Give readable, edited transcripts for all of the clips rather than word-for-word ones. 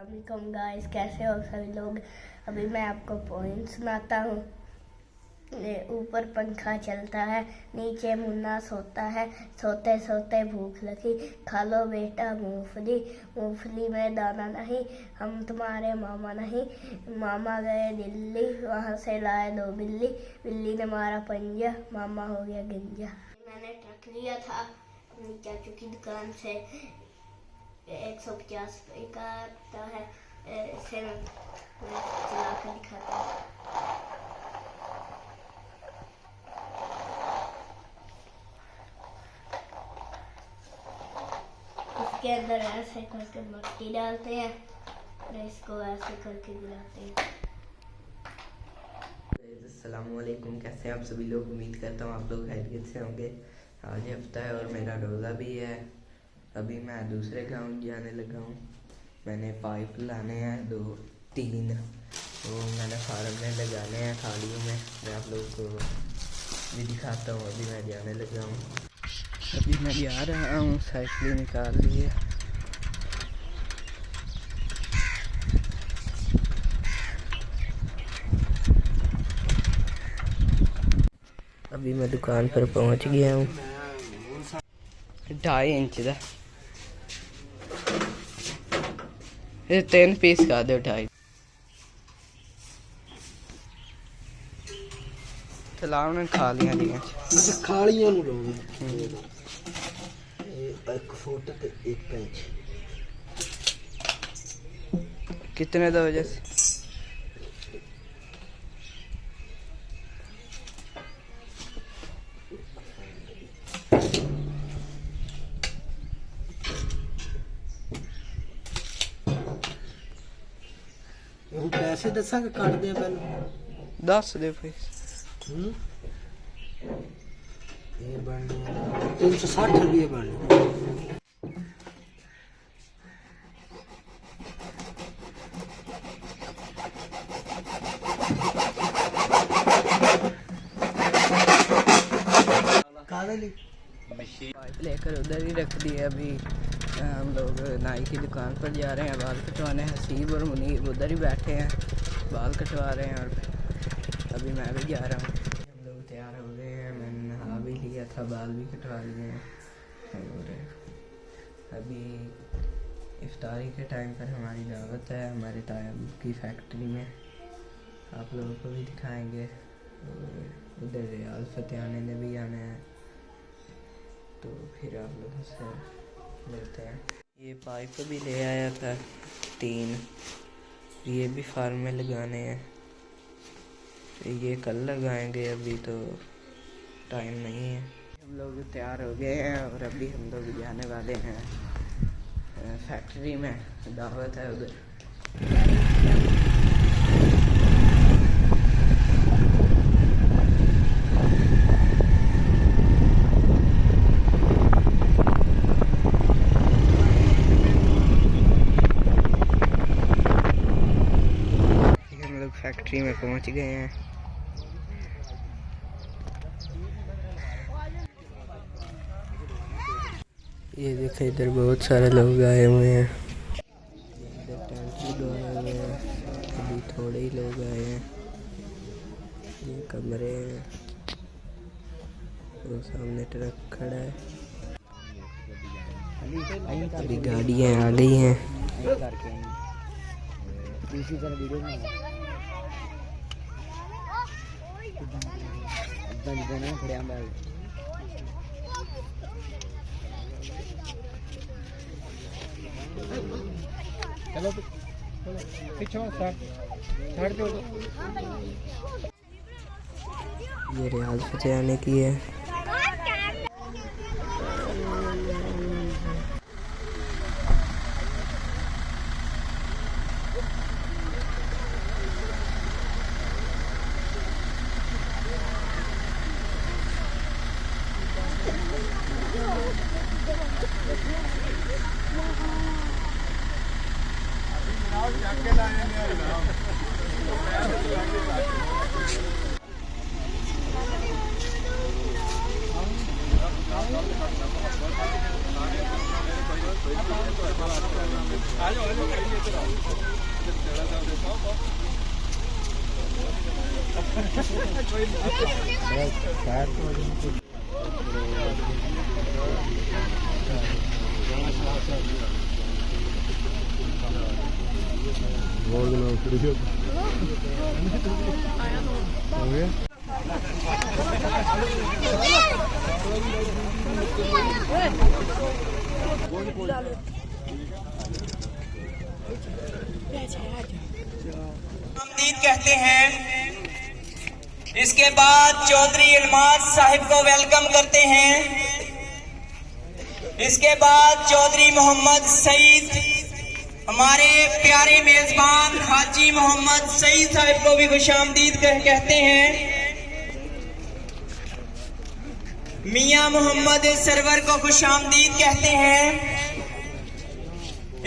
अस्सलाम गाइस, कैसे हो सभी लोग। अभी मैं आपको पॉइंट सुनाता हूँ। ऊपर पंखा चलता है, नीचे मुन्ना सोता है, सोते सोते भूख लगी, खा लो बेटा मूंगफली, मूंगफली में दाना नहीं, हम तुम्हारे मामा नहीं। मामा गए दिल्ली, वहाँ से लाए 2 बिल्ली, बिल्ली ने मारा पंजा, मामा हो गया गंजा। मैंने ट्रक लिया था अपनी चाचू की दुकान से, 150 रुपये का आता है। इसे मैं चला कर दिखाता हूँ। इसके अंदर ऐसे करके मिट्टी डालते हैं और इसको ऐसे करके गिराते हैं। अस्सलामुअलैकुम, कैसे हैं आप सभी लोग। उम्मीद करता हूँ आप लोग खैरियत से होंगे। आज हफ्ता है और मेरा रोज़ा भी है। अभी मैं दूसरे गांव जाने लगा हूँ। मैंने पाइप लाने हैं 2-3, तो मैंने फार्म में लगाने हैं थालियों में। मैं आप लोगों को भी दिखाता हूँ। अभी मैं जाने लगा हूँ। अभी मैं जा रहा हूँ, साइकिल निकाल लिए। अभी मैं दुकान पर पहुँच गया हूँ। 2.5 इंच का 3 पीस का दो 2.5 तलाव ने खा लिया जी। अच्छा खा लिया लोग 1 फुट ते 1 इंच। कितने दा वजह से ਹੁਣ ਪੈਸੇ ਦੱਸਾਂਗੇ ਕੱਟਦੇ ਆ ਪਹਿਲਾਂ 10 ਦੇ पैसे। ਇਹ ਬਣਨੇ 360 ਰੁਪਏ ਬਣਨੇ। पाइप लेकर उधर ही रख दिए। अभी हम लोग नाई की दुकान पर जा रहे हैं बाल कटवाने। हसीब और मुनीब उधर ही बैठे हैं, बाल कटवा रहे हैं। और अभी मैं भी जा रहा हूँ। हम लोग तैयार हो गए हैं। मैंने नहा भी लिया था, बाल भी कटवा लिए हैं। और अभी इफ्तारी के टाइम पर हमारी दावत है हमारे ताया की फैक्ट्री में। आप लोगों को भी दिखाएंगे। और उधर रियाज फतेहाने ने भी आना है, तो फिर आप लोगों से मिलते हैं। ये पाइप भी ले आया था 3, ये भी फार्म में लगाने हैं। ये कल लगाएंगे, अभी तो टाइम नहीं है। हम लोग तैयार हो गए हैं और अभी हम लोग जाने वाले हैं फैक्ट्री में। दावत है उधर। फैक्ट्री में पहुंच गए हैं। ये देखो इधर बहुत सारे लोग आए हुए हैं। इधर टेंट लगाए हुए हैं, अभी थोड़े ही लोग आए हैं। ये कमरे हैं, वो सामने ट्रक खड़ा है। अभी गाड़ियाँ आ गई हैं। चलो पिछो छड़ दो। ये रियाज फतेहाने की है। आ जाओ हमदीद कहते हैं। इसके बाद चौधरी इल्मास साहिब को वेलकम करते हैं। इसके बाद चौधरी मोहम्मद सईद, हमारे प्यारे मेजबान हाजी मोहम्मद सईद साहिब को भी खुशामदीद कहते हैं। मियां मोहम्मद सरवर को खुशामदीद कहते हैं।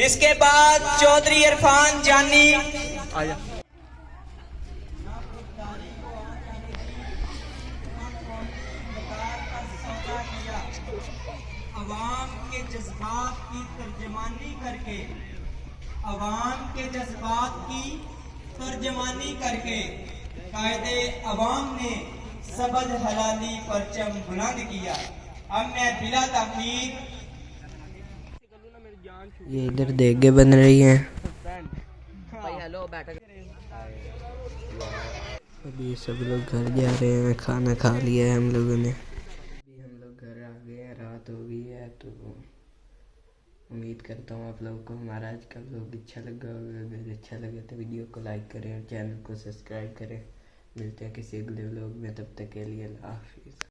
इसके बाद चौधरी इरफान जानी, अवाम के जज्बात की तर्जमानी करके, अवाम के जज्बात की तर्जमानी करके कायदे अवाम ने सबद हलाली परचम बुलंद किया। अब मैं बिला ताकीद, ये इधर देगे बन रही हैं। अभी सब लोग घर जा रहे हैं, खाना खा लिया है हम लोगों ने। अभी हम लोग घर आ गए हैं, रात हो गई है। तो उम्मीद करता हूँ आप लोगों को हमारा आज का व्लॉग अच्छा लगा होगा। अगर अच्छा लगे तो वीडियो को लाइक करें और चैनल को सब्सक्राइब करें। मिलते हैं किसी अगले व्लॉग में, तब तक के लिए अल्लाह हाफिज़।